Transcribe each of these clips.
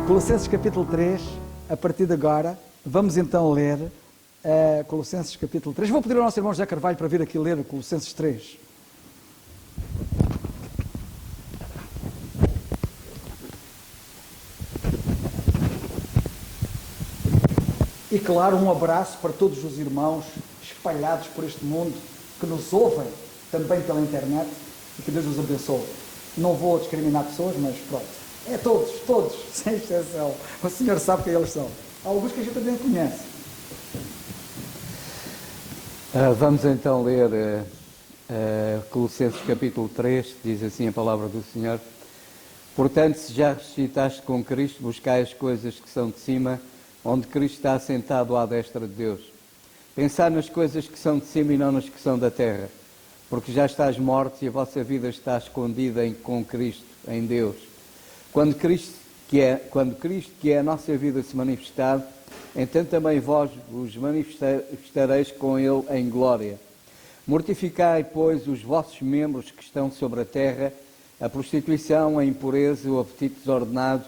Colossenses capítulo 3, a partir de agora, vamos então ler Colossenses capítulo 3. Vou pedir ao nosso irmão José Carvalho para vir aqui ler Colossenses 3. E claro, um abraço para todos os irmãos espalhados por este mundo, que nos ouvem também pela internet, e que Deus os abençoe. Não vou discriminar pessoas, mas pronto. É todos, sem exceção. O Senhor sabe quem eles são. Há alguns que a gente também conhece. Vamos então ler Colossenses capítulo 3, diz assim a palavra do Senhor. Portanto, se já ressuscitaste com Cristo, buscai as coisas que são de cima, onde Cristo está assentado à destra de Deus. Pensai nas coisas que são de cima e não nas que são da terra, porque já estáis mortos e a vossa vida está escondida com Cristo, em Deus. Quando Cristo, que é a nossa vida, se manifestar, então também vós vos manifestareis com Ele em glória. Mortificai, pois, os vossos membros que estão sobre a terra, a prostituição, a impureza, o apetite desordenado,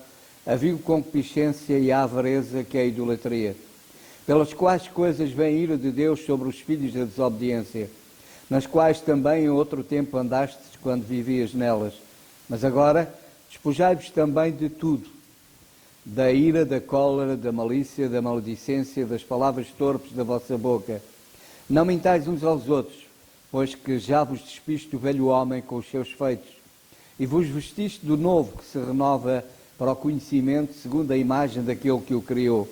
a vil concupiscência e a avareza, que é a idolatria, pelas quais coisas vem a ira de Deus sobre os filhos da desobediência, nas quais também em outro tempo andastes quando vivias nelas. Mas agora despojai-vos também de tudo, da ira, da cólera, da malícia, da maledicência, das palavras torpes da vossa boca. Não mintais uns aos outros, pois que já vos despiste o velho homem com os seus feitos, e vos vestiste do novo, que se renova para o conhecimento segundo a imagem daquele que o criou,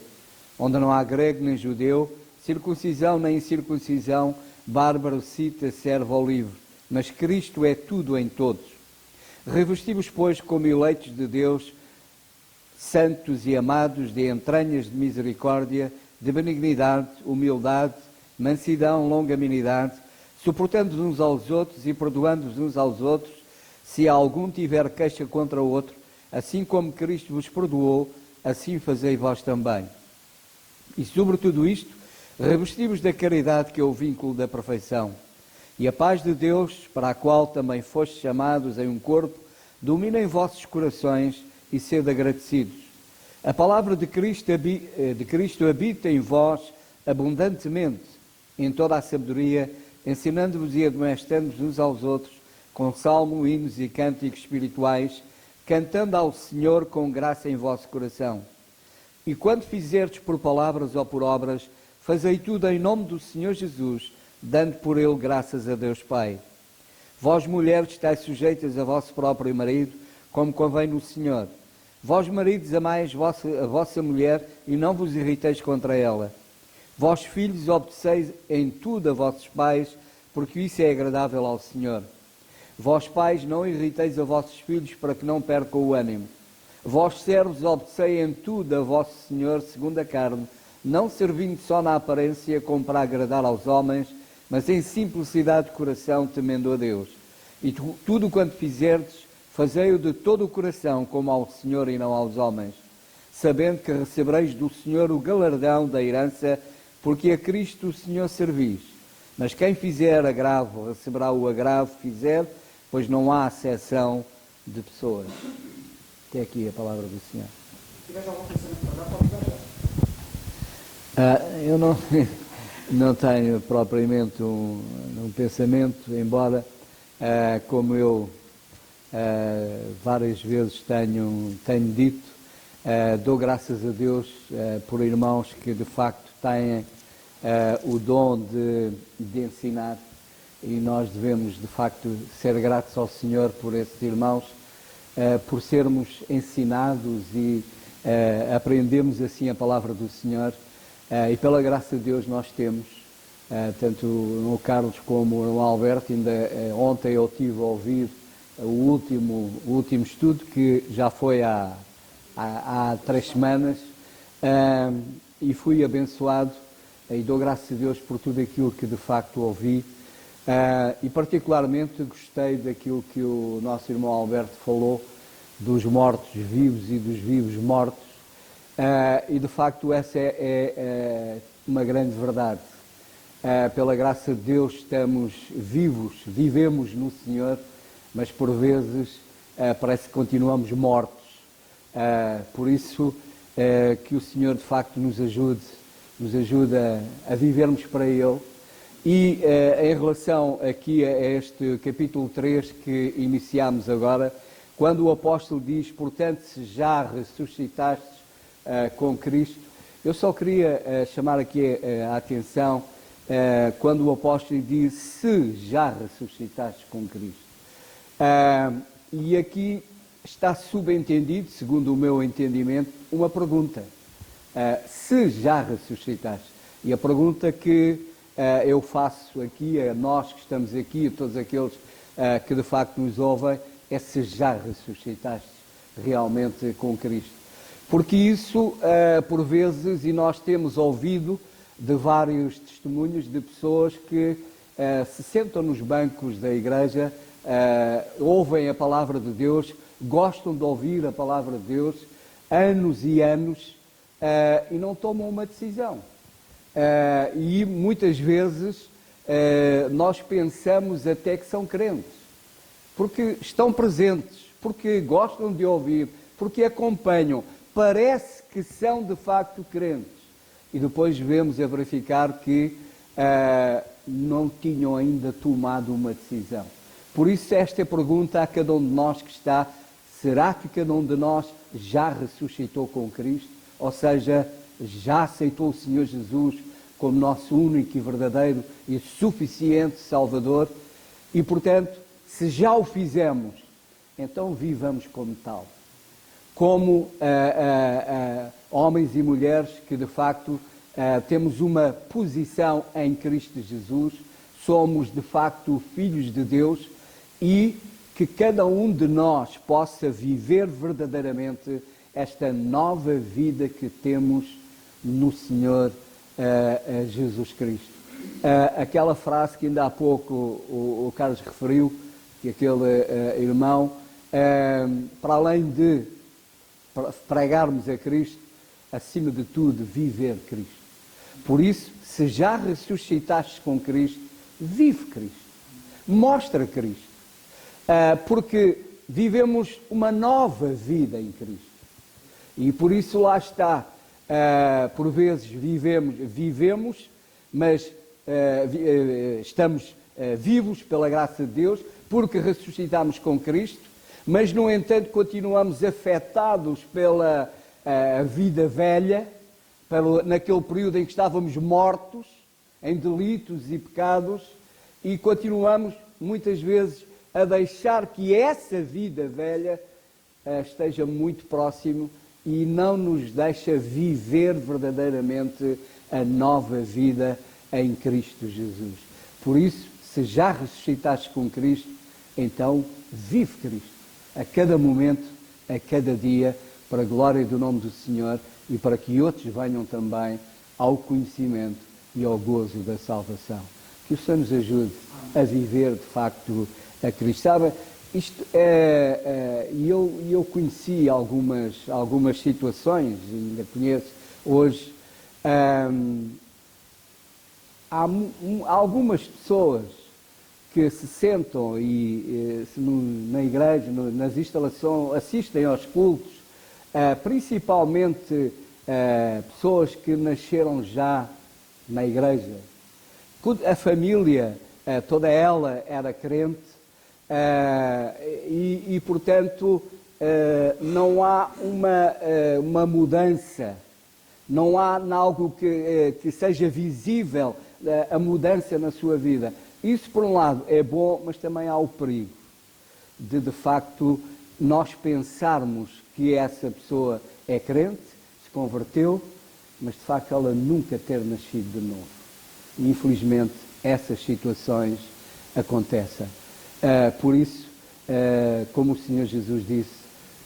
onde não há grego nem judeu, circuncisão nem incircuncisão, bárbaro, cita, servo ou livre, mas Cristo é tudo em todos. Revesti-vos, pois, como eleitos de Deus, santos e amados, de entranhas de misericórdia, de benignidade, humildade, mansidão, longanimidade, suportando-vos uns aos outros e perdoando-vos uns aos outros, se algum tiver queixa contra o outro, assim como Cristo vos perdoou, assim fazei vós também. E sobre tudo isto, revesti-vos da caridade, que é o vínculo da perfeição. E a paz de Deus, para a qual também fostes chamados em um corpo, domina em vossos corações e sede agradecidos. A palavra de Cristo habita em vós abundantemente, em toda a sabedoria, ensinando-vos e admoestando-vos uns aos outros, com salmos, hinos e cânticos espirituais, cantando ao Senhor com graça em vosso coração. E quando fizerdes por palavras ou por obras, fazei tudo em nome do Senhor Jesus, dando por ele graças a Deus Pai. Vós, mulheres, estáis sujeitas a vosso próprio marido, como convém no Senhor. Vós, maridos, amais a vossa mulher e não vos irriteis contra ela. Vós, filhos, obedeceis em tudo a vossos pais, porque isso é agradável ao Senhor. Vós, pais, não irriteis a vossos filhos para que não percam o ânimo. Vós, servos, obedecei em tudo a vosso Senhor segundo a carne, não servindo só na aparência como para agradar aos homens, mas em simplicidade de coração, temendo a Deus. E tudo quanto fizerdes, fazei-o de todo o coração, como ao Senhor e não aos homens, sabendo que recebereis do Senhor o galardão da herança, porque a Cristo o Senhor servis. Mas quem fizer agravo, receberá o agravo que fizer, pois não há acessão de pessoas. Até aqui a palavra do Senhor. Se tiveres algum pensamento para dar, pode dar já. Eu não tenho propriamente um pensamento, embora, como eu várias vezes tenho dito, dou graças a Deus por irmãos que de facto têm o dom de ensinar, e nós devemos de facto ser gratos ao Senhor por esses irmãos, por sermos ensinados e aprendemos assim a palavra do Senhor, e pela graça de Deus nós temos, tanto o Carlos como o Alberto. Ainda ontem eu tive a ouvir o último estudo, que já foi há 3 semanas, e fui abençoado, e dou graças a Deus por tudo aquilo que de facto ouvi, e particularmente gostei daquilo que o nosso irmão Alberto falou, dos mortos vivos e dos vivos mortos, e de facto essa é uma grande verdade. Pela graça de Deus estamos vivos, vivemos no Senhor, mas por vezes parece que continuamos mortos. Por isso, que o Senhor de facto nos ajude a vivermos para Ele. E em relação aqui a este capítulo 3 que iniciámos agora, quando o apóstolo diz, portanto, se já ressuscitastes com Cristo, eu só queria chamar aqui a atenção quando o apóstolo diz, se já ressuscitastes com Cristo. E aqui está subentendido, segundo o meu entendimento, uma pergunta. Se já ressuscitaste? E a pergunta que eu faço aqui, a nós que estamos aqui, a todos aqueles que de facto nos ouvem, é se já ressuscitaste realmente com Cristo. Porque isso, por vezes, e nós temos ouvido de vários testemunhos de pessoas que se sentam nos bancos da igreja, ouvem a palavra de Deus, gostam de ouvir a palavra de Deus, anos e anos, e não tomam uma decisão. E muitas vezes nós pensamos até que são crentes, porque estão presentes, porque gostam de ouvir, porque acompanham, parece que são de facto crentes. E depois vemos a verificar que não tinham ainda tomado uma decisão. Por isso esta pergunta a cada um de nós que está, será que cada um de nós já ressuscitou com Cristo? Ou seja, já aceitou o Senhor Jesus como nosso único e verdadeiro e suficiente Salvador? E, portanto, se já o fizemos, então vivamos como tal. Como homens e mulheres que, de facto, temos uma posição em Cristo Jesus, somos, de facto, filhos de Deus e que cada um de nós possa viver verdadeiramente esta nova vida que temos no Senhor Jesus Cristo. Aquela frase que ainda há pouco o Carlos referiu, que aquele irmão, para além de pregarmos a Cristo, acima de tudo, viver Cristo. Por isso, se já ressuscitaste com Cristo, vive Cristo. Mostra Cristo. Porque vivemos uma nova vida em Cristo. E por isso lá está, por vezes vivemos, mas estamos vivos pela graça de Deus, porque ressuscitamos com Cristo, mas no entanto continuamos afetados pela vida velha, naquele período em que estávamos mortos, em delitos e pecados, e continuamos muitas vezes a deixar que essa vida velha esteja muito próximo e não nos deixa viver verdadeiramente a nova vida em Cristo Jesus. Por isso, se já ressuscitaste com Cristo, então vive Cristo, a cada momento, a cada dia, para a glória do nome do Senhor e para que outros venham também ao conhecimento e ao gozo da salvação. Que o Senhor nos ajude a viver, de facto, a Cristo. Sabe, isto eu conheci algumas situações, ainda conheço hoje. Há algumas pessoas que se sentam na igreja, nas instalações, assistem aos cultos, principalmente pessoas que nasceram já na igreja. A família, toda ela era crente, e portanto não há uma mudança, não há algo que seja visível a mudança na sua vida. Isso, por um lado, é bom, mas também há o perigo de facto, nós pensarmos que essa pessoa é crente, se converteu, mas de facto ela nunca ter nascido de novo. E, infelizmente, essas situações acontecem. Por isso, como o Senhor Jesus disse,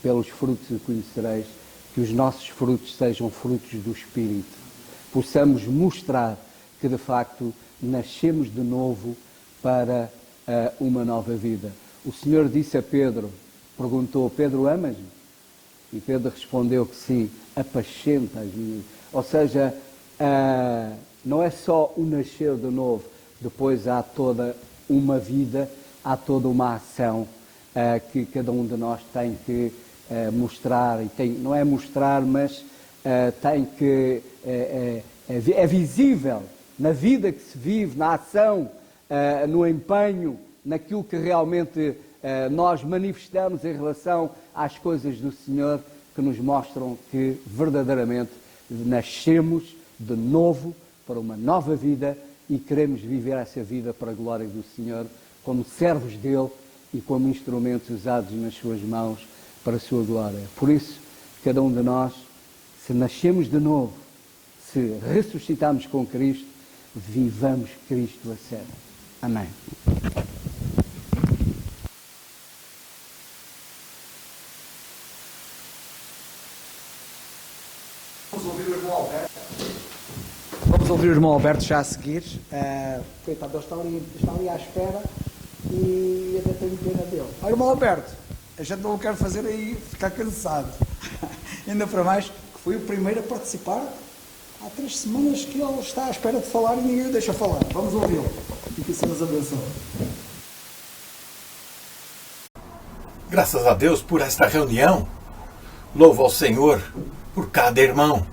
pelos frutos o conhecereis, que os nossos frutos sejam frutos do Espírito. Possamos mostrar que, de facto, nascemos de novo para uma nova vida. O Senhor disse a Pedro, perguntou, Pedro, amas-me? E Pedro respondeu que sim, apascenta as minhas. Ou seja, não é só o nascer de novo, depois há toda uma vida, há toda uma ação que cada um de nós tem que mostrar, não é mostrar, mas tem que é visível na vida que se vive, na ação, no empenho, naquilo que realmente nós manifestamos em relação às coisas do Senhor, que nos mostram que verdadeiramente nascemos de novo para uma nova vida e queremos viver essa vida para a glória do Senhor, como servos dele e como instrumentos usados nas suas mãos para a sua glória. Por isso, cada um de nós, se nascemos de novo, se ressuscitamos com Cristo, vivamos Cristo a sério. Amém. Vamos ouvir o irmão Alberto já a seguir. Coitado, ele está ali à espera e ainda tenho pena dele. Olha, irmão Alberto, a gente não o quer fazer aí ficar cansado. Ainda para mais que foi o primeiro a participar. Há 3 semanas que ele está à espera de falar e ninguém o deixa falar. Vamos ouvi-lo. E que o Senhor nos abençoe. Graças a Deus por esta reunião. Louvo ao Senhor por cada irmão.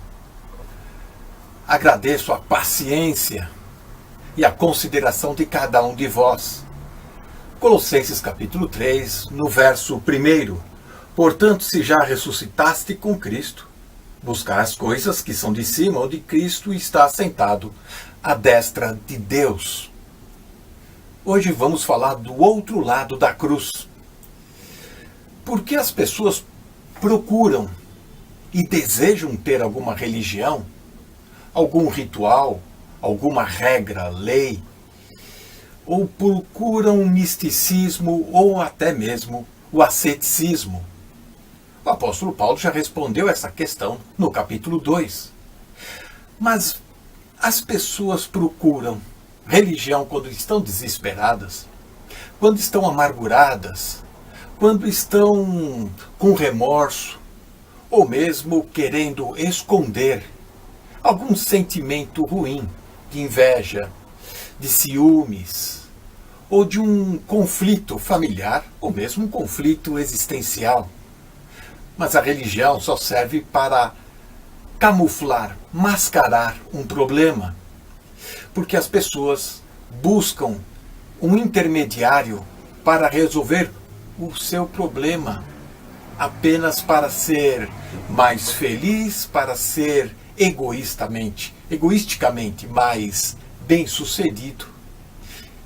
Agradeço a paciência e a consideração de cada um de vós. Colossenses capítulo 3, no verso 1. Portanto, se já ressuscitaste com Cristo, buscar as coisas que são de cima, onde Cristo está assentado à destra de Deus. Hoje vamos falar do outro lado da cruz. Por que as pessoas procuram e desejam ter alguma religião, algum ritual, alguma regra, lei, ou procuram um misticismo ou até mesmo o asceticismo? O apóstolo Paulo já respondeu essa questão no capítulo 2. Mas as pessoas procuram religião quando estão desesperadas, quando estão amarguradas, quando estão com remorso, ou mesmo querendo esconder algum sentimento ruim, de inveja, de ciúmes, ou de um conflito familiar, ou mesmo um conflito existencial. Mas a religião só serve para camuflar, mascarar um problema, porque as pessoas buscam um intermediário para resolver o seu problema, apenas para ser mais feliz, para ser egoisticamente mais bem-sucedido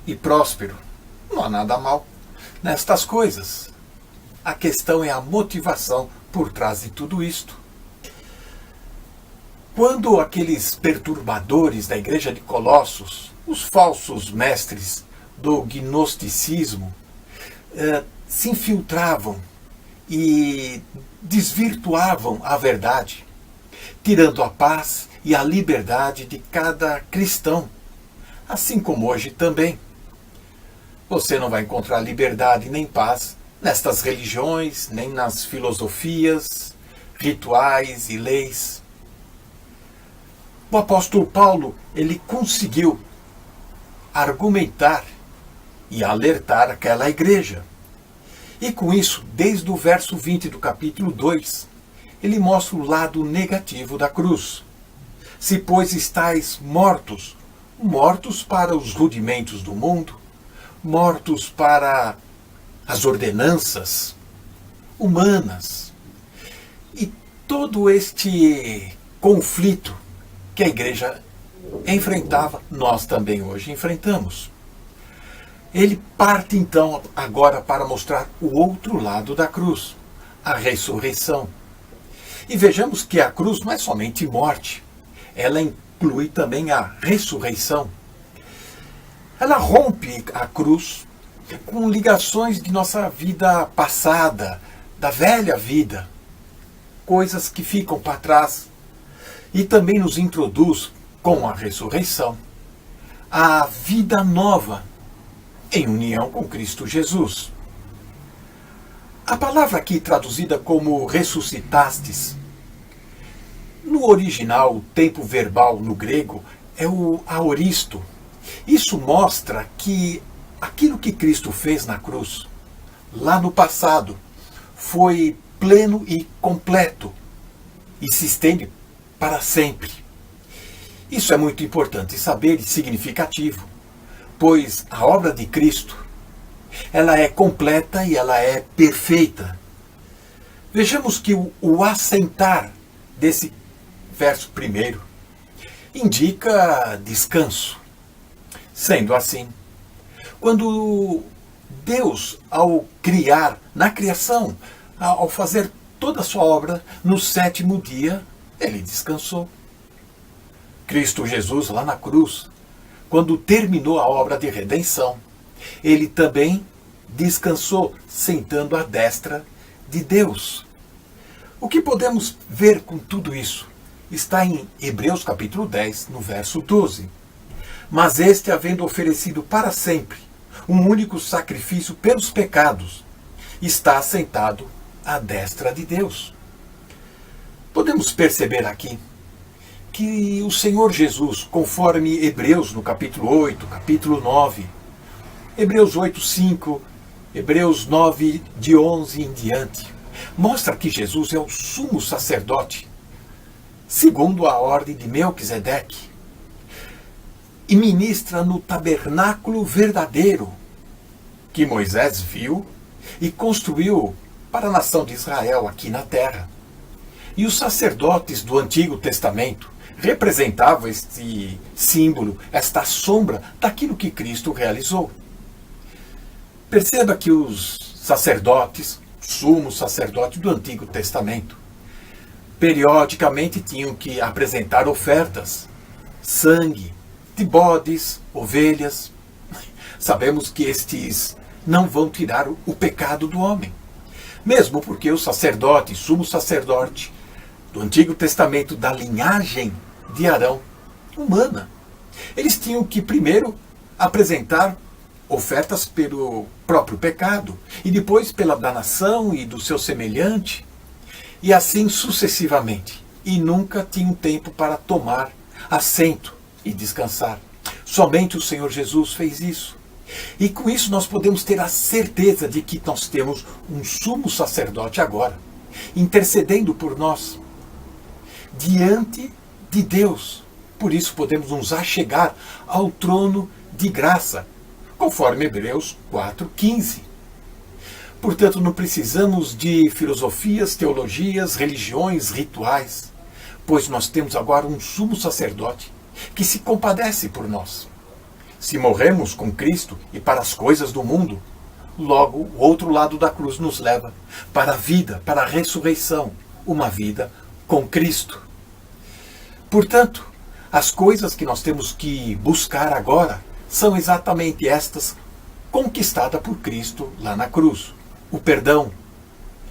e próspero. Não há nada mal nestas coisas. A questão é a motivação por trás de tudo isto. Quando aqueles perturbadores da igreja de Colossos, os falsos mestres do gnosticismo, se infiltravam e desvirtuavam a verdade, tirando a paz e a liberdade de cada cristão, assim como hoje também. Você não vai encontrar liberdade nem paz nestas religiões, nem nas filosofias, rituais e leis. O apóstolo Paulo, ele conseguiu argumentar e alertar aquela igreja. E com isso, desde o verso 20 do capítulo 2, ele mostra o lado negativo da cruz. Se, pois, estáis mortos, mortos para os rudimentos do mundo, mortos para as ordenanças humanas e todo este conflito que a igreja enfrentava, nós também hoje enfrentamos. Ele parte então agora para mostrar o outro lado da cruz, a ressurreição. E vejamos que a cruz não é somente morte, ela inclui também a ressurreição. Ela rompe a cruz com ligações de nossa vida passada, da velha vida, coisas que ficam para trás, e também nos introduz, com a ressurreição, a vida nova em união com Cristo Jesus. A palavra aqui traduzida como ressuscitastes, no original, o tempo verbal no grego, é o aoristo. Isso mostra que aquilo que Cristo fez na cruz, lá no passado, foi pleno e completo e se estende para sempre. Isso é muito importante saber e significativo, pois a obra de Cristo, ela é completa e ela é perfeita. Vejamos que o assentar desse verso primeiro indica descanso. Sendo assim, quando Deus, ao criar, na criação, ao fazer toda a sua obra, no sétimo dia, ele descansou. Cristo Jesus, lá na cruz, quando terminou a obra de redenção, ele também descansou, sentando à destra de Deus. O que podemos ver com tudo isso está em Hebreus capítulo 10, no verso 12. Mas este, havendo oferecido para sempre um único sacrifício pelos pecados, está assentado à destra de Deus. Podemos perceber aqui que o Senhor Jesus, conforme Hebreus no capítulo 8, capítulo 9, Hebreus 8, 5, Hebreus 9, de 11 em diante, mostra que Jesus é o sumo sacerdote, segundo a ordem de Melquisedeque, e ministra no tabernáculo verdadeiro, que Moisés viu e construiu para a nação de Israel aqui na terra. E os sacerdotes do Antigo Testamento representavam este símbolo, esta sombra daquilo que Cristo realizou. Perceba que os sacerdotes, sumo sacerdote do Antigo Testamento, periodicamente tinham que apresentar ofertas, sangue, de bodes, ovelhas. Sabemos que estes não vão tirar o pecado do homem. Mesmo porque o sacerdote, sumo sacerdote do Antigo Testamento, da linhagem de Arão, humana, eles tinham que primeiro apresentar ofertas pelo próprio pecado, e depois pela da nação e do seu semelhante, e assim sucessivamente. E nunca tinham tempo para tomar assento e descansar. Somente o Senhor Jesus fez isso. E com isso nós podemos ter a certeza de que nós temos um sumo sacerdote agora, intercedendo por nós, diante de Deus. Por isso podemos nos achegar ao trono de graça, conforme Hebreus 4,15. Portanto, não precisamos de filosofias, teologias, religiões, rituais, pois nós temos agora um sumo sacerdote que se compadece por nós. Se morremos com Cristo e para as coisas do mundo, logo o outro lado da cruz nos leva para a vida, para a ressurreição, uma vida com Cristo. Portanto, as coisas que nós temos que buscar agora são exatamente estas conquistadas por Cristo lá na cruz. O perdão,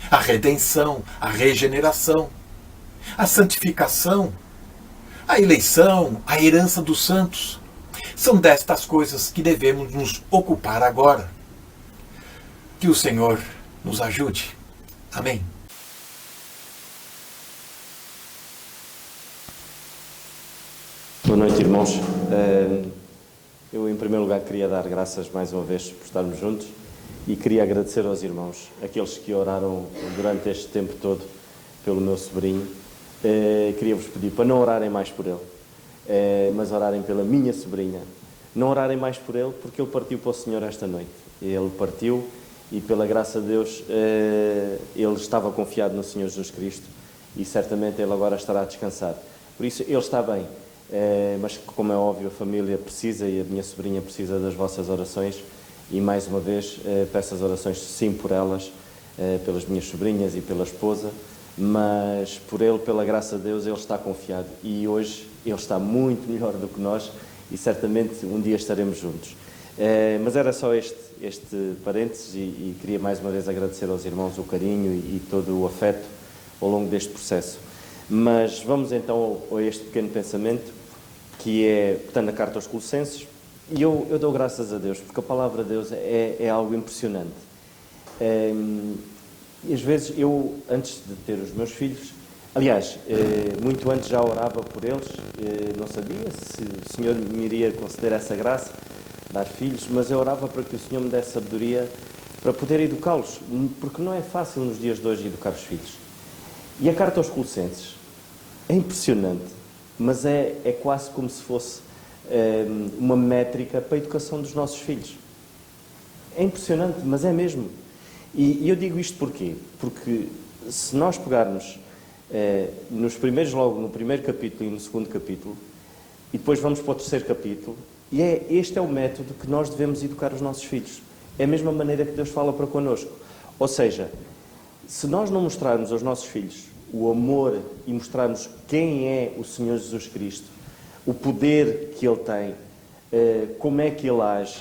a redenção, a regeneração, a santificação, a eleição, a herança dos santos. São destas coisas que devemos nos ocupar agora. Que o Senhor nos ajude. Amém. Boa noite, irmãos. Eu, em primeiro lugar, queria dar graças mais uma vez por estarmos juntos e queria agradecer aos irmãos, aqueles que oraram durante este tempo todo pelo meu sobrinho. Queria-vos pedir para não orarem mais por ele, mas orarem pela minha sobrinha. Não orarem mais por ele, porque ele partiu para o Senhor esta noite. Ele partiu e, pela graça de Deus, ele estava confiado no Senhor Jesus Cristo e certamente ele agora estará a descansar. Por isso, ele está bem. Mas, como é óbvio, a família precisa e a minha sobrinha precisa das vossas orações e, mais uma vez, peço as orações sim por elas, pelas minhas sobrinhas e pela esposa, mas por ele, pela graça de Deus, ele está confiado e hoje ele está muito melhor do que nós e certamente um dia estaremos juntos. Mas era só este parênteses e queria mais uma vez agradecer aos irmãos o carinho e todo o afeto ao longo deste processo. Mas vamos então a este pequeno pensamento, que é, portanto, a carta aos Colossenses, e eu dou graças a Deus, porque a palavra de Deus é algo impressionante. E às vezes eu, antes de ter os meus filhos, aliás, muito antes já orava por eles, não sabia se o Senhor me iria conceder essa graça, dar filhos, mas eu orava para que o Senhor me desse sabedoria para poder educá-los, porque não é fácil nos dias de hoje educar os filhos. E a carta aos Colossenses é impressionante, mas é quase como se fosse uma métrica para a educação dos nossos filhos. É impressionante, mas é mesmo. E eu digo isto porquê? Porque se nós pegarmos logo no primeiro capítulo e no segundo capítulo, e depois vamos para o terceiro capítulo, e este é o método que nós devemos educar os nossos filhos. É a mesma maneira que Deus fala para connosco. Ou seja, se nós não mostrarmos aos nossos filhos o amor e mostrarmos quem é o Senhor Jesus Cristo, o poder que Ele tem, como é que Ele age,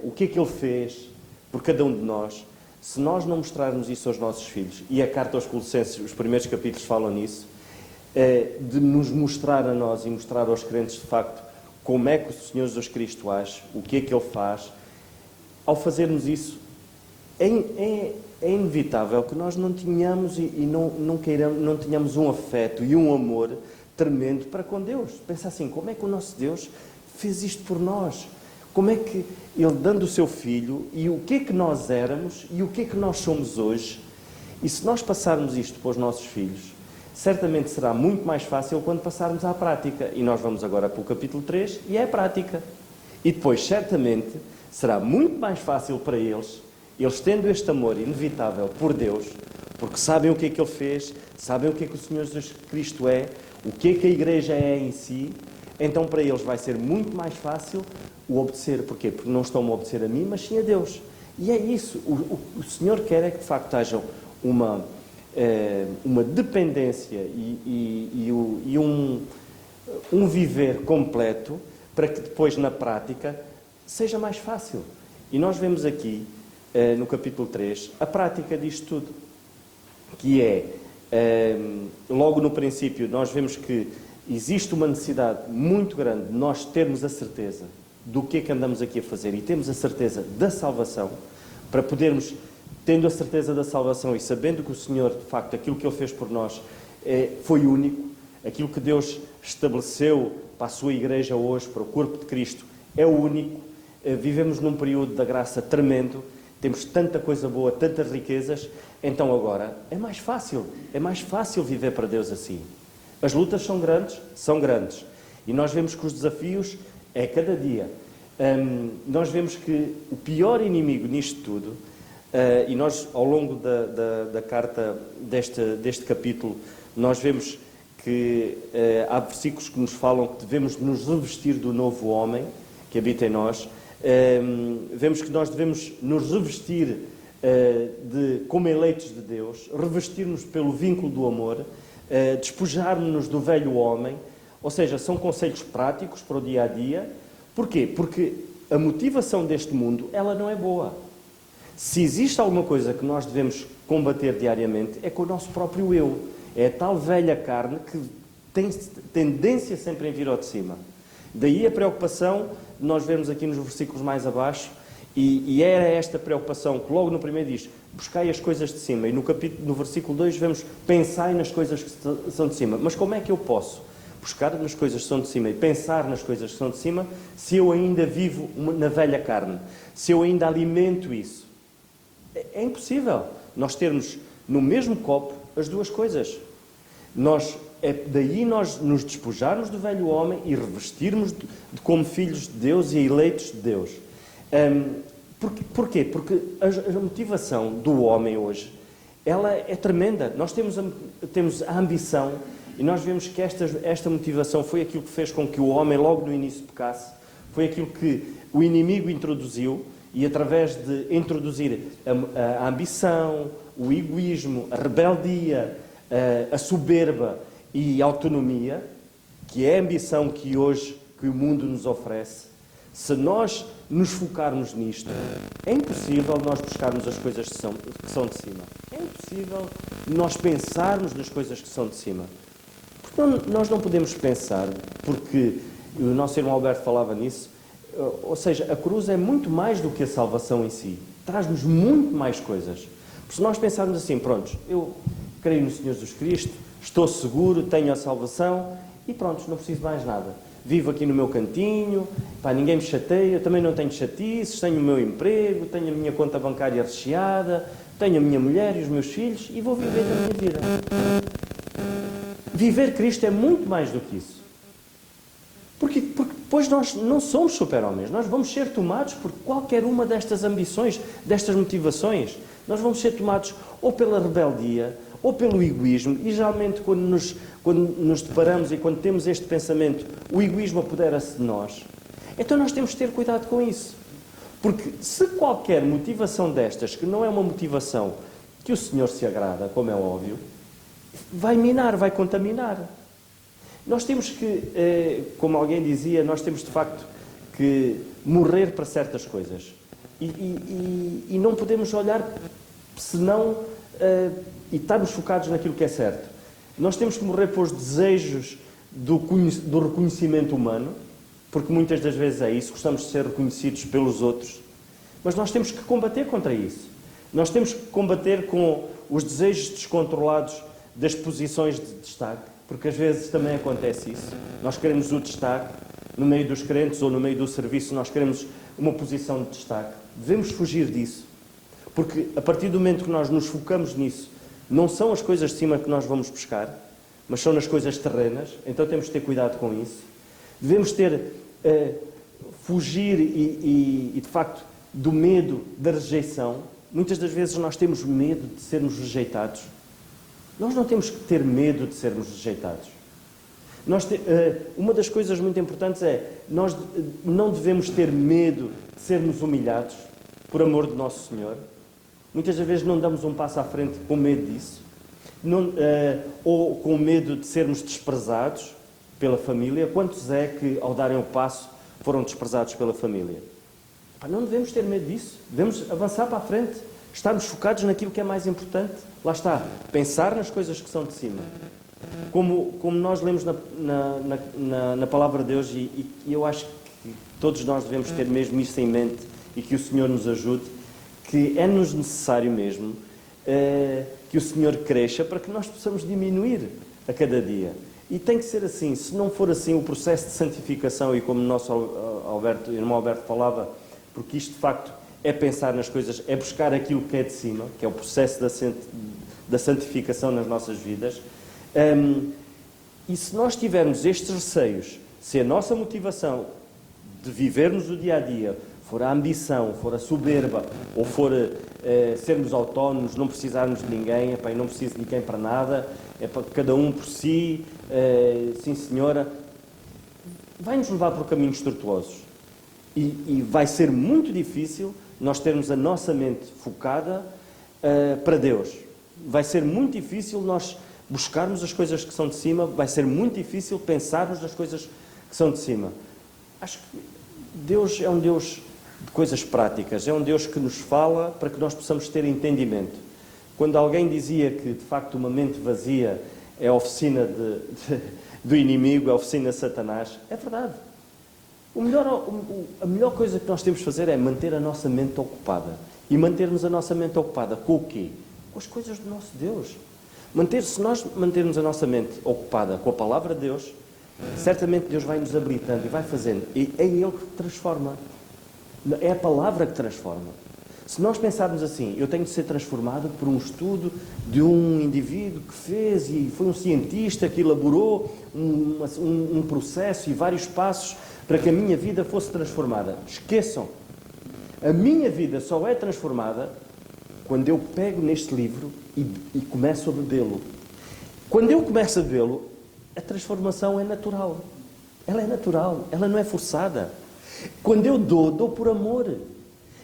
o que é que Ele fez por cada um de nós, se nós não mostrarmos isso aos nossos filhos, e a carta aos Colossenses, os primeiros capítulos falam nisso, de nos mostrar a nós e mostrar aos crentes de facto como é que o Senhor Jesus Cristo age, o que é que Ele faz, ao fazermos isso, é inevitável que nós não tenhamos não tenhamos um afeto e um amor tremendo para com Deus. Pensa assim, como é que o nosso Deus fez isto por nós? Como é que Ele, dando o seu Filho, e o que é que nós éramos e o que é que nós somos hoje? E se nós passarmos isto para os nossos filhos, certamente será muito mais fácil quando passarmos à prática. E nós vamos agora para o capítulo 3 e é a prática. E depois, certamente, será muito mais fácil para eles tendo este amor inevitável por Deus, porque sabem o que é que Ele fez, sabem o que é que o Senhor Jesus Cristo é, o que é que a Igreja é em si, então para eles vai ser muito mais fácil o obedecer. Porquê? Porque não estão a obedecer a mim, mas sim a Deus. E é isso. O Senhor quer é que de facto haja uma dependência e um viver completo para que depois na prática seja mais fácil. E nós vemos aqui no capítulo 3 a prática disto tudo, que logo no princípio nós vemos que existe uma necessidade muito grande de nós termos a certeza do que é que andamos aqui a fazer e temos a certeza da salvação, para podermos, tendo a certeza da salvação e sabendo que o Senhor, de facto, aquilo que Ele fez por nós foi único, aquilo que Deus estabeleceu para a sua Igreja hoje, para o corpo de Cristo, é único, vivemos num período da graça tremendo, temos tanta coisa boa, tantas riquezas, então agora é mais fácil viver para Deus assim. As lutas são grandes, e nós vemos que os desafios é cada dia. Nós vemos que o pior inimigo nisto tudo, e nós ao longo da carta deste capítulo, nós vemos que há versículos que nos falam que devemos nos revestir do novo homem que habita em nós. Vemos que nós devemos nos revestir como eleitos de Deus, revestir-nos pelo vínculo do amor, despojar-nos do velho homem, ou seja, são conselhos práticos para o dia a dia. Porquê? Porque a motivação deste mundo, ela não é boa. Se existe alguma coisa que nós devemos combater diariamente, é com o nosso próprio eu. É a tal velha carne que tem tendência sempre em vir ao de cima. Daí a preocupação, nós vemos aqui nos versículos mais abaixo, e era esta preocupação que logo no primeiro diz, buscai as coisas de cima, e no versículo 2 vemos, pensai nas coisas que são de cima. Mas como é que eu posso buscar nas coisas que são de cima e pensar nas coisas que são de cima, se eu ainda vivo na velha carne, se eu ainda alimento isso? É impossível nós termos no mesmo copo as duas coisas. Daí nós nos despojarmos do velho homem e revestirmos como filhos de Deus e eleitos de Deus. Porquê? Porque a motivação do homem hoje, ela é tremenda. Nós temos a ambição, e nós vemos que esta motivação foi aquilo que fez com que o homem logo no início pecasse, foi aquilo que o inimigo introduziu, e através de introduzir a ambição, o egoísmo, a rebeldia, a soberba e a autonomia, que é a ambição que o mundo nos oferece, se nós nos focarmos nisto, é impossível nós buscarmos as coisas que são de cima. É impossível nós pensarmos nas coisas que são de cima. Porque nós não podemos pensar, porque o nosso irmão Alberto falava nisso, ou seja, a cruz é muito mais do que a salvação em si. Traz-nos muito mais coisas. Porque se nós pensarmos assim, pronto, eu creio no Senhor Jesus Cristo, estou seguro, tenho a salvação e pronto, não preciso mais nada. vivo aqui no meu cantinho, pá, ninguém me chateia, eu também não tenho chatices, tenho o meu emprego, tenho a minha conta bancária recheada, tenho a minha mulher e os meus filhos e vou viver a minha vida. Viver Cristo é muito mais do que isso. Porque depois nós não somos super-homens, nós vamos ser tomados por qualquer uma destas ambições, destas motivações. Nós vamos ser tomados ou pela rebeldia, ou pelo egoísmo, e geralmente quando nos deparamos e quando temos este pensamento, o egoísmo apodera-se de nós. Então nós temos que ter cuidado com isso. Porque se qualquer motivação destas, que não é uma motivação que o Senhor se agrada, como é óbvio, vai minar, vai contaminar. Nós temos que, como alguém dizia, nós temos de facto que morrer para certas coisas. E não podemos olhar, senão, e estarmos focados naquilo que é certo. Nós temos que morrer para os desejos do reconhecimento humano, porque muitas das vezes é isso, gostamos de ser reconhecidos pelos outros, mas nós temos que combater contra isso. Nós temos que combater com os desejos descontrolados das posições de destaque, porque às vezes também acontece isso. Nós queremos o destaque, no meio dos crentes ou no meio do serviço, nós queremos uma posição de destaque. Devemos fugir disso, porque a partir do momento que nós nos focamos nisso, não são as coisas de cima que nós vamos buscar, mas são nas coisas terrenas, então temos que ter cuidado com isso. Devemos fugir e, de facto, do medo da rejeição. Muitas das vezes nós temos medo de sermos rejeitados. Nós não temos que ter medo de sermos rejeitados. Uma das coisas muito importantes é, nós não devemos ter medo de sermos humilhados por amor do nosso Senhor. Muitas das vezes não damos um passo à frente com medo disso. Ou com medo de sermos desprezados pela família. Quantos é que, ao darem o passo, foram desprezados pela família? Não devemos ter medo disso. Devemos avançar para a frente. Estarmos focados naquilo que é mais importante. Lá está. Pensar nas coisas que são de cima. Como nós lemos na Palavra de Deus, e eu acho que todos nós devemos ter mesmo isso em mente, e que o Senhor nos ajude, que é-nos necessário mesmo que o Senhor cresça para que nós possamos diminuir a cada dia. E tem que ser assim. Se não for assim, o processo de santificação, e como o nosso irmão Alberto falava, porque isto de facto é pensar nas coisas, é buscar aquilo que é de cima, que é o processo da santificação nas nossas vidas. E se nós tivermos estes receios, se a nossa motivação de vivermos o dia-a-dia for a ambição, for a soberba, ou for sermos autónomos, não precisarmos de ninguém, epá, eu não preciso de ninguém para nada, é para cada um por si, sim senhora, vai-nos levar por caminhos tortuosos. E vai ser muito difícil nós termos a nossa mente focada para Deus. Vai ser muito difícil nós buscarmos as coisas que são de cima, vai ser muito difícil pensarmos nas coisas que são de cima. Acho que Deus é um Deus de coisas práticas, é um Deus que nos fala para que nós possamos ter entendimento. Quando alguém dizia que, de facto, uma mente vazia é a oficina do inimigo, é a oficina de Satanás, é verdade. A melhor coisa que nós temos de fazer é manter a nossa mente ocupada. E mantermos a nossa mente ocupada com o quê? Com as coisas do nosso Deus. Se nós mantermos a nossa mente ocupada com a Palavra de Deus, certamente Deus vai nos habilitando e vai fazendo. E é Ele que transforma. É a Palavra que transforma. Se nós pensarmos assim, eu tenho de ser transformado por um estudo de um indivíduo que fez e foi um cientista que elaborou um processo e vários passos para que a minha vida fosse transformada. Esqueçam. A minha vida só é transformada quando eu pego neste livro e começo a bebê-lo. Quando eu começo a bebê-lo, a transformação é natural. Ela é natural, ela não é forçada. Quando eu dou por amor.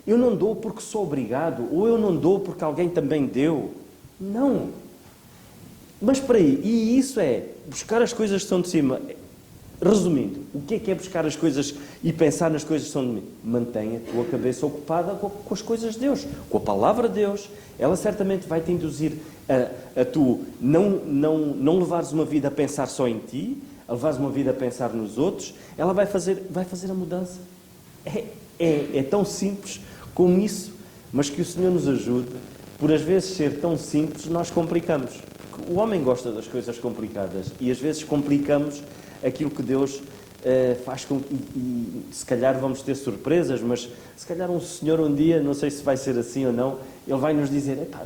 Eu não dou porque sou obrigado, ou eu não dou porque alguém também deu. Não. Mas para aí, e isso é buscar as coisas que são de cima. Resumindo, o que é buscar as coisas e pensar nas coisas que são de mim? Mantenha a tua cabeça ocupada com as coisas de Deus, com a Palavra de Deus. Ela certamente vai te induzir a tu não levares uma vida a pensar só em ti, a levares uma vida a pensar nos outros. Ela vai fazer a mudança. É tão simples como isso, mas que o Senhor nos ajude. Por às vezes ser tão simples, nós complicamos. Porque o homem gosta das coisas complicadas e às vezes complicamos aquilo que Deus faz com que, e se calhar vamos ter surpresas, mas se calhar um Senhor um dia, não sei se vai ser assim ou não, Ele vai nos dizer: epá,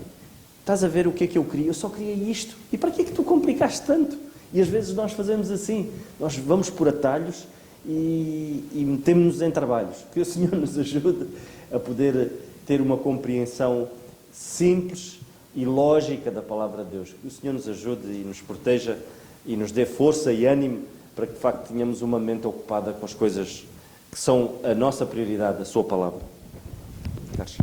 estás a ver o que é que eu queria? Eu só queria isto. E para que é que tu complicaste tanto? E às vezes nós fazemos assim, nós vamos por atalhos e metemos-nos em trabalhos. Que o Senhor nos ajude a poder ter uma compreensão simples e lógica da Palavra de Deus. Que o Senhor nos ajude e nos proteja e nos dê força e ânimo para que de facto tenhamos uma mente ocupada com as coisas que são a nossa prioridade, a Sua Palavra. Carlos.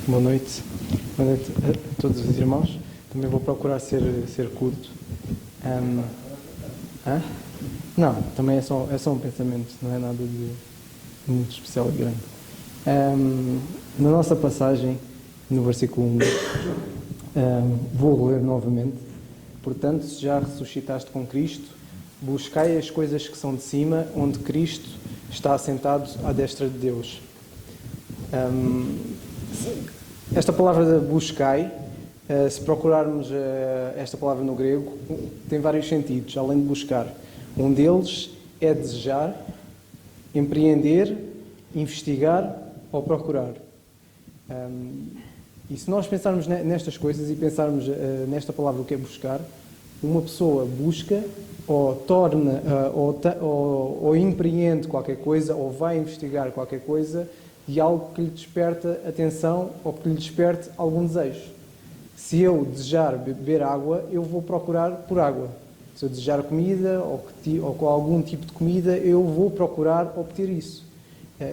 Boa noite a todos os irmãos. Também vou procurar ser curto. Não, também é só um pensamento, não é nada de muito especial e grande. Na nossa passagem, no versículo 1, vou ler novamente. Portanto, se já ressuscitaste com Cristo, buscai as coisas que são de cima, onde Cristo está assentado à destra de Deus. Esta palavra de buscai, se procurarmos esta palavra no grego, tem vários sentidos, além de buscar. Um deles é desejar, empreender, investigar ou procurar. E se nós pensarmos nestas coisas e pensarmos nesta palavra o que é buscar, uma pessoa busca ou torna ou empreende qualquer coisa ou vai investigar qualquer coisa de algo que lhe desperta atenção ou que lhe desperte algum desejo. Se eu desejar beber água, eu vou procurar por água. Se eu desejar comida ou com algum tipo de comida, eu vou procurar obter isso.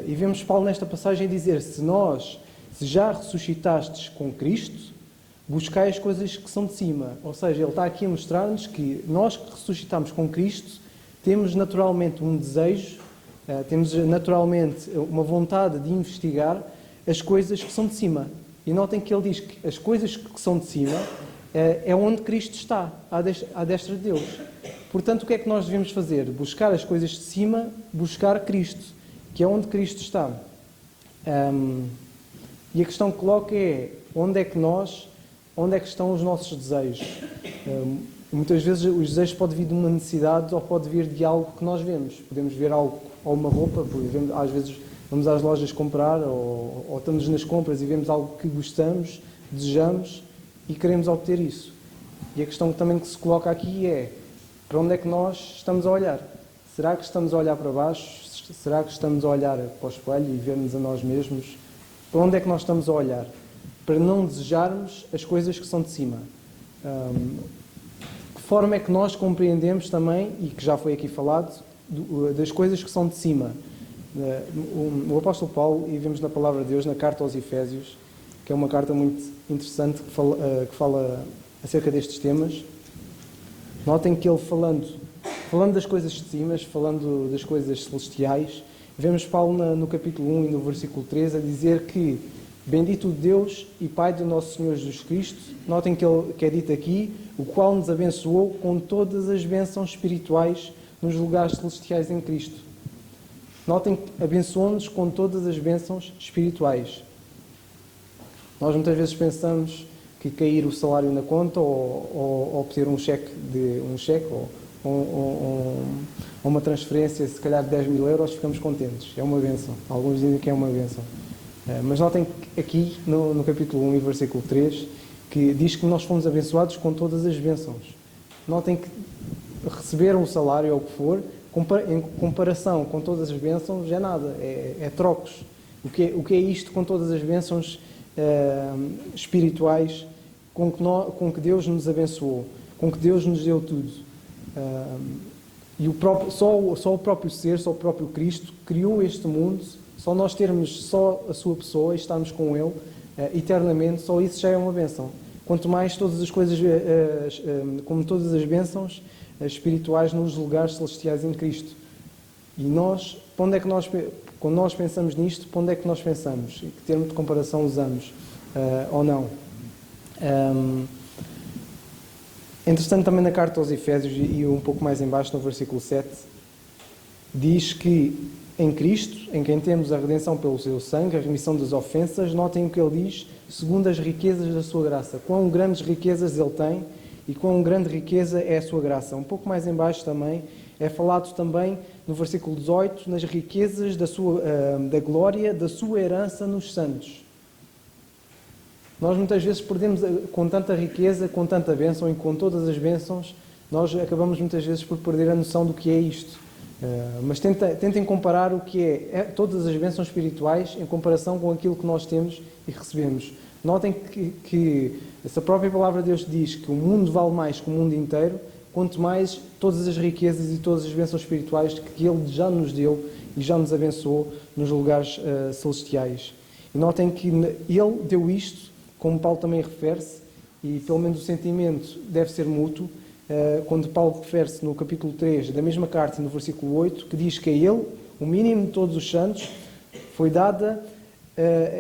E vemos Paulo nesta passagem dizer: se já ressuscitastes com Cristo, buscai as coisas que são de cima. Ou seja, ele está aqui a mostrar-nos que nós que ressuscitamos com Cristo temos naturalmente um desejo, temos naturalmente uma vontade de investigar as coisas que são de cima. E notem que ele diz que as coisas que são de cima é onde Cristo está, à destra de Deus. Portanto, o que é que nós devemos fazer? Buscar as coisas de cima, buscar Cristo, que é onde Cristo está. E a questão que coloca é: onde é que estão os nossos desejos? Muitas vezes os desejos podem vir de uma necessidade ou pode vir de algo que nós vemos. Podemos ver algo, ou uma roupa, às vezes vamos às lojas comprar ou estamos nas compras e vemos algo que gostamos, desejamos e queremos obter isso. E a questão também que se coloca aqui é: para onde é que nós estamos a olhar? Será que estamos a olhar para baixo? Será que estamos a olhar para o espelho e ver-nos a nós mesmos? Para onde é que nós estamos a olhar? Para não desejarmos as coisas que são de cima. Que forma é que nós compreendemos também, e que já foi aqui falado, das coisas que são de cima? O apóstolo Paulo, e vemos na palavra de Deus, na carta aos Efésios, que é uma carta muito interessante que fala acerca destes temas. Notem que ele falando das coisas de cima, falando das coisas celestiais, vemos Paulo no capítulo 1 e no versículo 3 a dizer que bendito Deus e Pai do nosso Senhor Jesus Cristo, notem que é dito aqui, o qual nos abençoou com todas as bênçãos espirituais nos lugares celestiais em Cristo. Notem que abençoou-nos com todas as bênçãos espirituais. Nós muitas vezes pensamos que cair o salário na conta ou obter um cheque ou uma transferência, se calhar de 10 mil euros, ficamos contentes. É uma bênção. Alguns dizem que é uma bênção. Mas notem aqui no capítulo 1 e versículo 3 que diz que nós fomos abençoados com todas as bênçãos. Notem que receber um salário ou o que for, em comparação com todas as bênçãos, é nada, é trocos. O que é isto com todas as bênçãos espirituais com que Deus nos abençoou, com que Deus nos deu tudo? E só o próprio ser, só o próprio Cristo criou este mundo. Só nós termos só a sua pessoa e estarmos com Ele eternamente, só isso já é uma bênção. Quanto mais todas as coisas, como todas as bênçãos espirituais nos lugares celestiais em Cristo. E nós, quando nós pensamos nisto, para onde é que nós pensamos? E que termo de comparação usamos? Ou não? Entretanto, também na carta aos Efésios, e um pouco mais em baixo no versículo 7, diz que em Cristo, em quem temos a redenção pelo seu sangue, a remissão das ofensas, notem o que ele diz, segundo as riquezas da sua graça. Quão grandes riquezas ele tem e quão grande riqueza é a sua graça. Um pouco mais em baixo também é falado também no versículo 18 nas riquezas da glória da sua herança nos santos. Nós muitas vezes perdemos, com tanta riqueza, com tanta bênção e com todas as bênçãos, nós acabamos muitas vezes por perder a noção do que é isto. Mas tentem comparar o que é todas as bênçãos espirituais em comparação com aquilo que nós temos e recebemos. Notem que essa própria palavra de Deus diz que o mundo vale mais que o mundo inteiro, quanto mais todas as riquezas e todas as bênçãos espirituais que Ele já nos deu e já nos abençoou nos lugares celestiais. E notem que Ele deu isto, como Paulo também refere-se, e pelo menos o sentimento deve ser mútuo, quando Paulo refere-se no capítulo 3 da mesma carta, no versículo 8, que diz que a ele, o mínimo de todos os santos, foi dada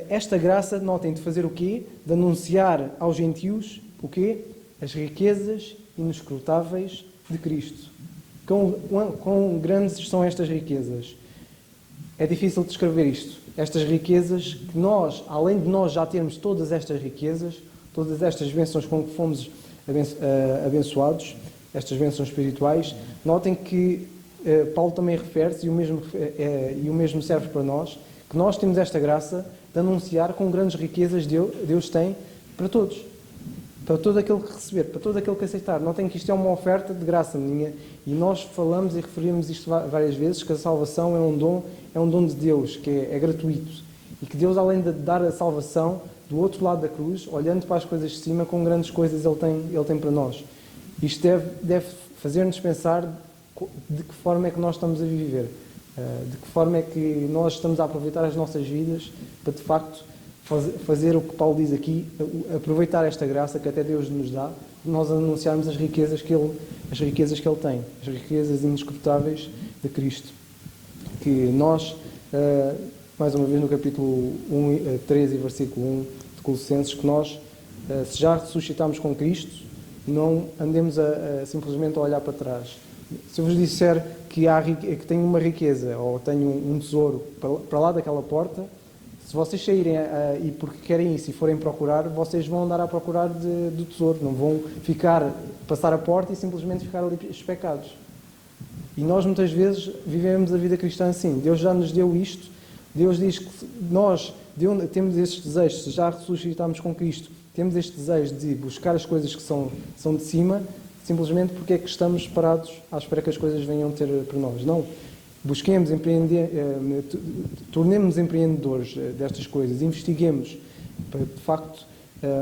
esta graça, notem, de fazer o quê? De anunciar aos gentios o quê? As riquezas inescrutáveis de Cristo. Quão grandes são estas riquezas? É difícil descrever isto. Estas riquezas que nós, além de nós já termos todas estas riquezas, todas estas bênçãos com que fomos abençoados, estas bênçãos espirituais, notem que Paulo também refere-se, e o mesmo serve para nós, que nós temos esta graça de anunciar com grandes riquezas Deus tem para todos, para todo aquele que receber, para todo aquele que aceitar. Notem que isto é uma oferta de graça minha, e nós falamos e referimos isto várias vezes, que a salvação é um dom de Deus, que é gratuito, e que Deus, além de dar a salvação, do outro lado da cruz, olhando para as coisas de cima, com grandes coisas Ele tem para nós. Isto deve fazer-nos pensar de que forma é que nós estamos a viver, de que forma é que nós estamos a aproveitar as nossas vidas para, de facto, fazer o que Paulo diz aqui, aproveitar esta graça que até Deus nos dá, nós anunciarmos as riquezas que Ele tem, as riquezas inescrutáveis de Cristo. Que nós, mais uma vez no capítulo 13, versículo 1 de Colossenses, que nós, se já ressuscitamos com Cristo, não andemos simplesmente a olhar para trás. Se eu vos disser que tenho uma riqueza ou tenho um tesouro para lá daquela porta, se vocês saírem e porque querem isso e forem procurar, vocês vão andar a procurar do tesouro, não vão passar a porta e simplesmente ficar ali especados. E nós muitas vezes vivemos a vida cristã assim. Deus já nos deu isto. Deus diz que nós temos estes desejos, se já ressuscitamos com Cristo, temos este desejo de buscar as coisas que são de cima, simplesmente porque é que estamos parados à espera que as coisas venham ter para nós. Não. Busquemos empreender, tornemos-nos empreendedores destas coisas, investiguemos para, de facto,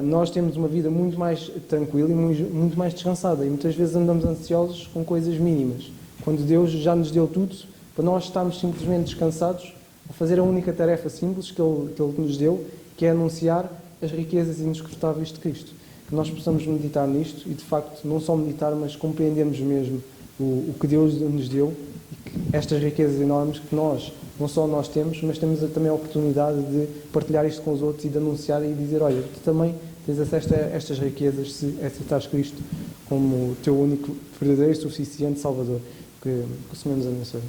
nós temos uma vida muito mais tranquila e muito mais descansada, e muitas vezes andamos ansiosos com coisas mínimas, quando Deus já nos deu tudo, para nós estarmos simplesmente descansados, a fazer a única tarefa simples que Ele nos deu, que é anunciar as riquezas inescrutáveis de Cristo. Que nós possamos meditar nisto e, de facto, não só meditar, mas compreendermos mesmo o que Deus nos deu, e que estas riquezas enormes que nós, não só nós temos, mas temos também a oportunidade de partilhar isto com os outros e de anunciar e dizer, olha, tu também tens acesso a estas riquezas se aceitas Cristo como o teu único, verdadeiro e suficiente Salvador. Que o Senhor nos abençoe.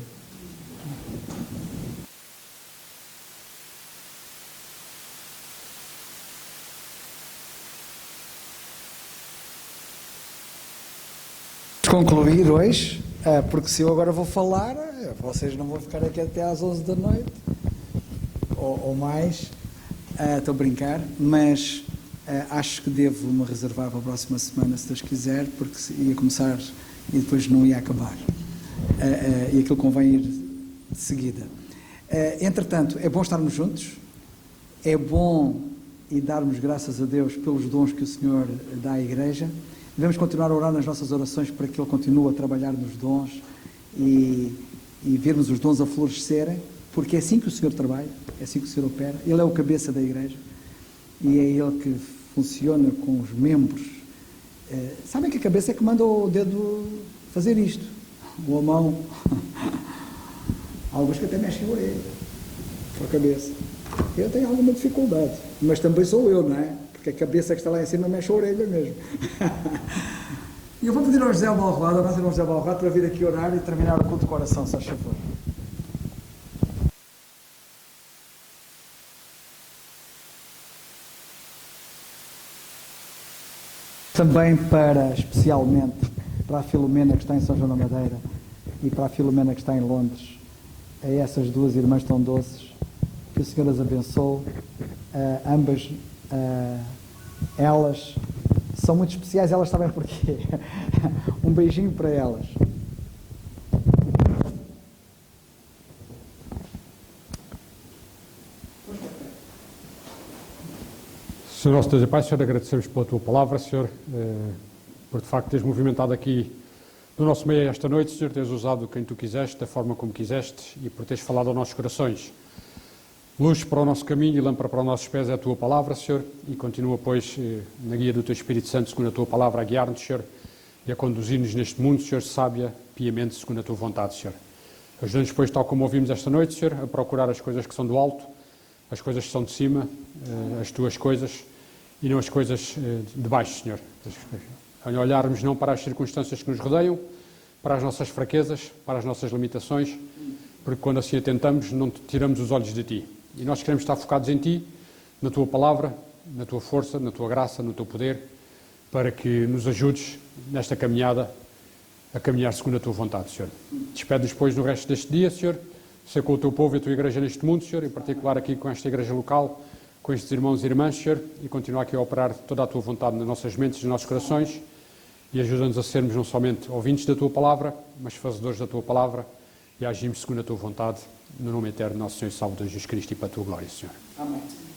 Concluir hoje, porque se eu agora vou falar, vocês não vão ficar aqui até às 11 da noite ou mais. Estou a brincar, mas acho que devo me reservar para a próxima semana, se Deus quiser, porque ia começar e depois não ia acabar, e aquilo convém ir de seguida. Entretanto, é bom estarmos juntos, é bom e darmos graças a Deus pelos dons que o Senhor dá à Igreja. Devemos continuar a orar nas nossas orações para que Ele continue a trabalhar nos dons e vermos os dons a florescerem, porque é assim que o Senhor trabalha, é assim que o Senhor opera. Ele é o cabeça da Igreja e é Ele que funciona com os membros. Sabem que a cabeça é que manda o dedo fazer isto, ou a mão. Alguns que até mexem a orelha com a cabeça. Eu tenho alguma dificuldade, mas também sou eu, não é? porque a cabeça que está lá em cima mexe a orelha mesmo. E eu vou pedir ao José Balroada, ao nosso irmão José Balroada, para vir aqui orar e terminar o culto de coração, se faz favor. Também especialmente, para a Filomena que está em São João da Madeira e para a Filomena que está em Londres, a essas duas irmãs tão doces, que o Senhor as abençoe, ambas, elas são muito especiais, elas sabem porquê. Um beijinho para elas. Senhor nosso Deus e Pai, Senhor, agradecemos pela Tua palavra, Senhor, por de facto teres movimentado aqui no nosso meio esta noite, Senhor, teres usado quem Tu quiseste, da forma como quiseste e por teres falado aos nossos corações. Luz para o nosso caminho e lâmpada para os nossos pés é a Tua palavra, Senhor, e continua, pois, na guia do Teu Espírito Santo, segundo a Tua palavra, a guiar-nos, Senhor, e a conduzir-nos neste mundo, Senhor, sábia, piamente, segundo a Tua vontade, Senhor. Ajuda-nos, pois, tal como ouvimos esta noite, Senhor, a procurar as coisas que são do alto, as coisas que são de cima, as Tuas coisas, e não as coisas de baixo, Senhor. A olharmos não para as circunstâncias que nos rodeiam, para as nossas fraquezas, para as nossas limitações, porque quando assim atentamos, não tiramos os olhos de Ti. E nós queremos estar focados em Ti, na Tua palavra, na Tua força, na Tua graça, no Teu poder, para que nos ajudes nesta caminhada, a caminhar segundo a Tua vontade, Senhor. Despede-nos, pois, no resto deste dia, Senhor, ser com o Teu povo e a Tua igreja neste mundo, Senhor, em particular aqui com esta igreja local, com estes irmãos e irmãs, Senhor, e continuar aqui a operar toda a Tua vontade nas nossas mentes e nos nossos corações, e ajuda-nos a sermos não somente ouvintes da Tua palavra, mas fazedores da Tua palavra, e agimos segundo a Tua vontade, no nome eterno do nosso Senhor e Salvador Jesus Cristo, e para a Tua glória, Senhor. Amém.